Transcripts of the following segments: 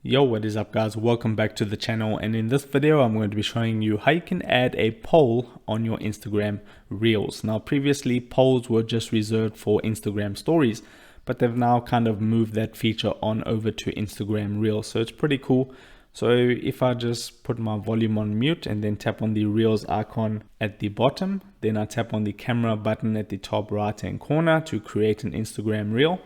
Yo, what is up guys? Welcome back to the channel, and in this video I'm going to be showing you how you can add a poll on your Instagram Reels. Now previously polls were just reserved for Instagram stories, but they've now kind of moved that feature on over to Instagram Reels, so it's pretty cool. So if I just put my volume on mute and then tap on the Reels icon at the bottom, then I tap on the camera button at the top right hand corner to create an Instagram Reel.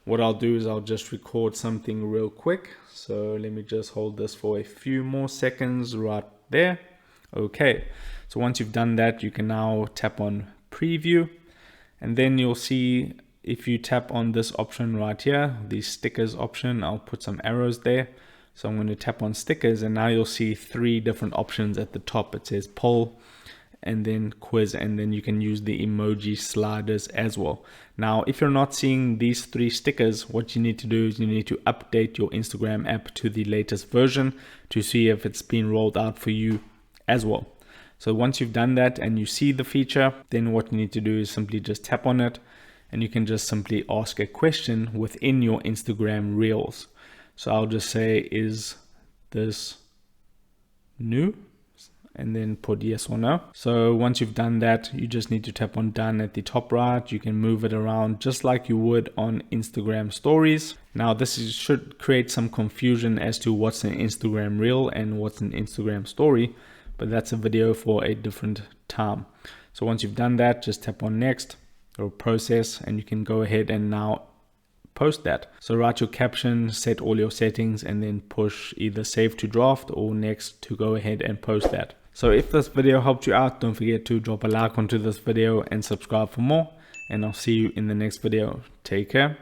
What I'll do is I'll just record something real quick. So let me just hold this for a few more seconds right there. Okay, so once you've done that, you can now tap on preview, and then you'll see if you tap on this option right here, the stickers option, I'll put some arrows there. So I'm going to tap on stickers, and now you'll see three different options at the top. It says poll, and then quiz, and then you can use the emoji sliders as well. Now if you're not seeing these three stickers, what you need to do is you need to update your Instagram app to the latest version to see if it's been rolled out for you as well. So once you've done that and you see the feature, then what you need to do is simply just tap on it, and you can just simply ask a question within your Instagram Reels. So I'll just say, is this new? And then put yes or no. So once you've done that, you just need to tap on done at the top right. You can move it around just like you would on Instagram stories. Now should create some confusion as to what's an Instagram Reel and what's an Instagram story, but that's a video for a different time. So once you've done that, just tap on next or process, and you can go ahead and now post that. So write your caption, set all your settings, and then push either save to draft or next to go ahead and post that. So if this video helped you out, don't forget to drop a like onto this video and subscribe for more, and I'll see you in the next video. Take care.